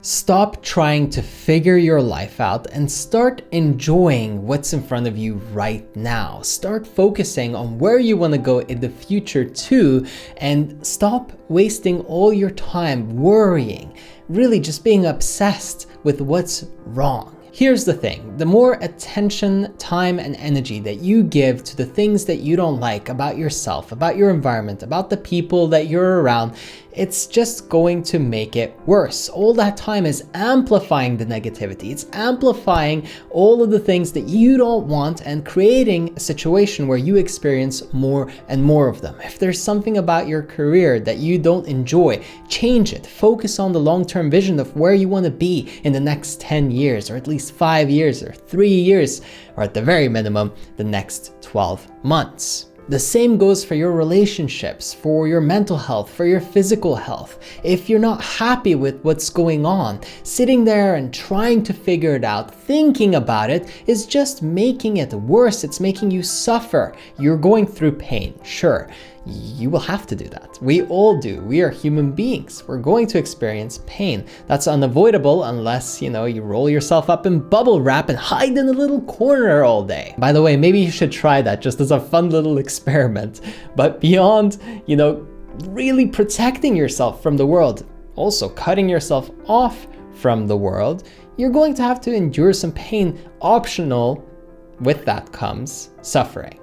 Stop trying to figure your life out and start enjoying what's in front of you right now. Start focusing on where you want to go in the future too, and stop wasting all your time worrying, really just being obsessed with what's wrong. Here's the thing, the more attention, time, and energy that you give to the things that you don't like about yourself, about your environment, about the people that you're around, it's just going to make it worse. All that time is amplifying the negativity. It's amplifying all of the things that you don't want and creating a situation where you experience more and more of them. If there's something about your career that you don't enjoy, change it. Focus on the long-term vision of where you want to be in the next 10 years, or at least 5 years, or 3 years, or at the very minimum, the next 12 months. The same goes for your relationships, for your mental health, for your physical health. If you're not happy with what's going on, sitting there and trying to figure it out, thinking about it, is just making it worse. It's making you suffer. You're going through pain, sure. You will have to do that. We all do. We are human beings. We're going to experience pain. That's unavoidable unless, you roll yourself up in bubble wrap and hide in a little corner all day. By the way, maybe you should try that just as a fun little experiment. But beyond, really protecting yourself from the world, also cutting yourself off from the world, you're going to have to endure some pain. Optional, with that comes suffering.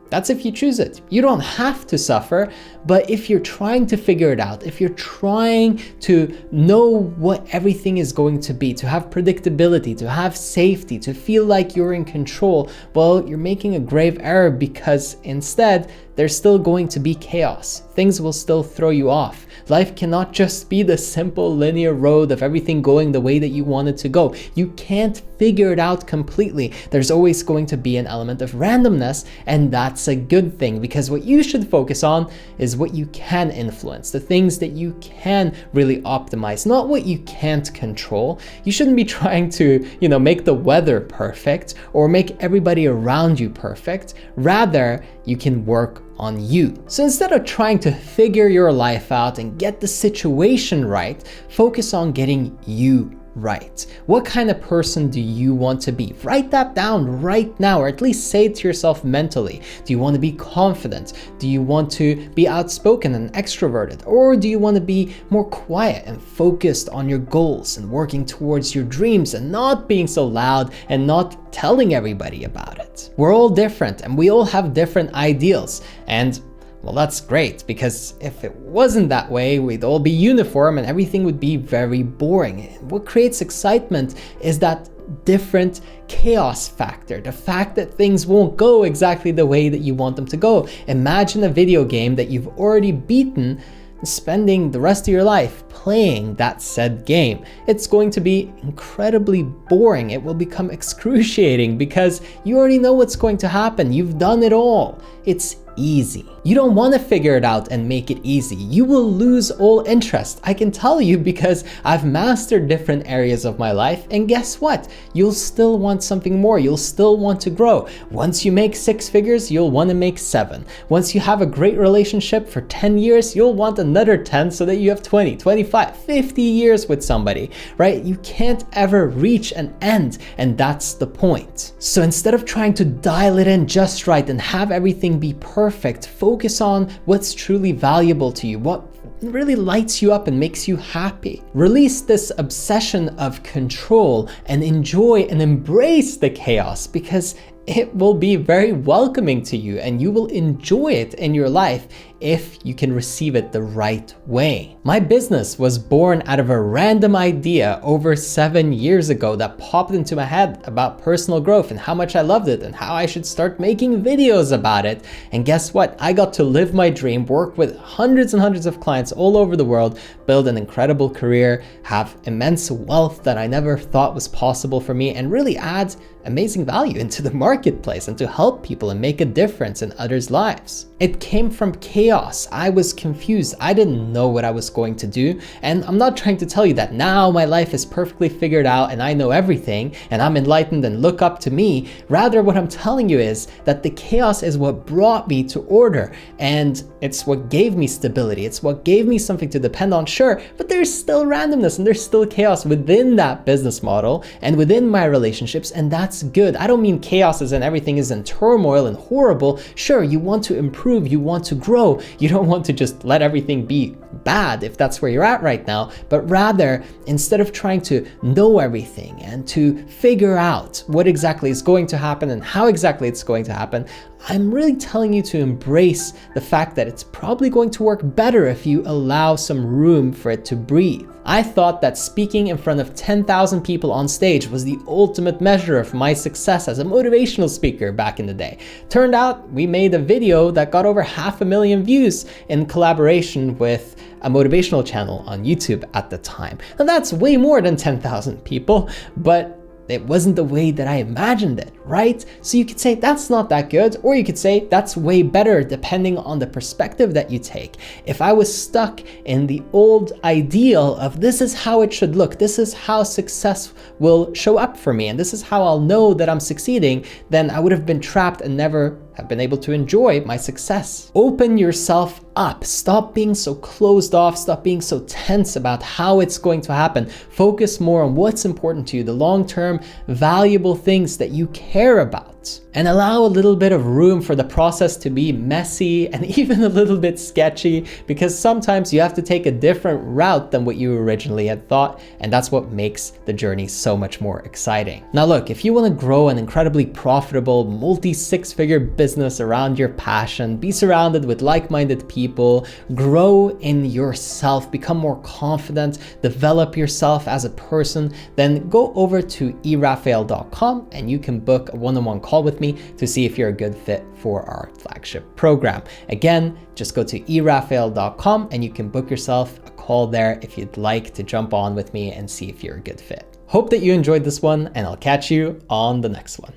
That's if you choose it. You don't have to suffer, but if you're trying to figure it out, if you're trying to know what everything is going to be, to have predictability, to have safety, to feel like you're in control, well, you're making a grave error, because instead, there's still going to be chaos. Things will still throw you off. Life cannot just be the simple linear road of everything going the way that you want it to go. You can't figure it out completely. There's always going to be an element of randomness, and that's a good thing, because what you should focus on is what you can influence, the things that you can really optimize, not what you can't control. You shouldn't be trying to, make the weather perfect or make everybody around you perfect. Rather, you can work on you. So instead of trying to figure your life out and get the situation right, focus on getting you right. What kind of person do you want to be? Write that down right now, or at least say it to yourself mentally. Do you want to be confident? Do you want to be outspoken and extroverted? Or do you want to be more quiet and focused on your goals and working towards your dreams and not being so loud and not telling everybody about it? We're all different and we all have different ideals. And well, that's great, because if it wasn't that way, we'd all be uniform and everything would be very boring. What creates excitement is that different chaos factor, the fact that things won't go exactly the way that you want them to go. Imagine a video game that you've already beaten, spending the rest of your life playing that said game. It's going to be incredibly boring. It will become excruciating because you already know what's going to happen. You've done it all. It's easy. You don't want to figure it out and make it easy. You will lose all interest. I can tell you, because I've mastered different areas of my life, and guess what? You'll still want something more. You'll still want to grow. Once you make 6 figures, you'll want to make 7. Once you have a great relationship for 10 years, you'll want another 10 so that you have 20, 25, 50 years with somebody, right? You can't ever reach an end, and that's the point. So instead of trying to dial it in just right and have everything be perfect, focus on what's truly valuable to you, what really lights you up and makes you happy. Release this obsession of control and enjoy and embrace the chaos, because it will be very welcoming to you and you will enjoy it in your life if you can receive it the right way. My business was born out of a random idea over 7 years ago that popped into my head about personal growth and how much I loved it and how I should start making videos about it. And guess what? I got to live my dream, work with hundreds and hundreds of clients all over the world, build an incredible career, have immense wealth that I never thought was possible for me, and really add amazing value into the marketplace and to help people and make a difference in others' lives. It came from chaos. I was confused. I didn't know what I was going to do. And I'm not trying to tell you that now my life is perfectly figured out and I know everything and I'm enlightened and look up to me. Rather, what I'm telling you is that the chaos is what brought me to order, and it's what gave me stability. It's what gave me something to depend on, sure, but there's still randomness and there's still chaos within that business model and within my relationships, and that's good. I don't mean chaos as in everything is in turmoil and horrible. Sure, you want to improve, you want to grow. You don't want to just let everything be bad if that's where you're at right now, but rather, instead of trying to know everything and to figure out what exactly is going to happen and how exactly it's going to happen, I'm really telling you to embrace the fact that it's probably going to work better if you allow some room for it to breathe. I thought that speaking in front of 10,000 people on stage was the ultimate measure of my success as a motivational speaker back in the day. Turned out we made a video that got over 500,000 views in collaboration with a motivational channel on YouTube at the time. Now that's way more than 10,000 people, but it wasn't the way that I imagined it, right? So you could say that's not that good, or you could say that's way better, depending on the perspective that you take. If I was stuck in the old ideal of this is how it should look, this is how success will show up for me, and this is how I'll know that I'm succeeding, then I would have been trapped and never have been able to enjoy my success. Open yourself up. Stop being so closed off. Stop being so tense about how it's going to happen. Focus more on what's important to you, the long-term valuable things that you care about. And allow a little bit of room for the process to be messy and even a little bit sketchy, because sometimes you have to take a different route than what you originally had thought, and that's what makes the journey so much more exciting. Now look, if you want to grow an incredibly profitable multi-six-figure business around your passion, be surrounded with like-minded people, grow in yourself, become more confident, develop yourself as a person, then go over to erafael.com and you can book a one-on-one call with me to see if you're a good fit for our flagship program. Again, just go to erafael.com and you can book yourself a call there if you'd like to jump on with me and see if you're a good fit. Hope that you enjoyed this one, and I'll catch you on the next one.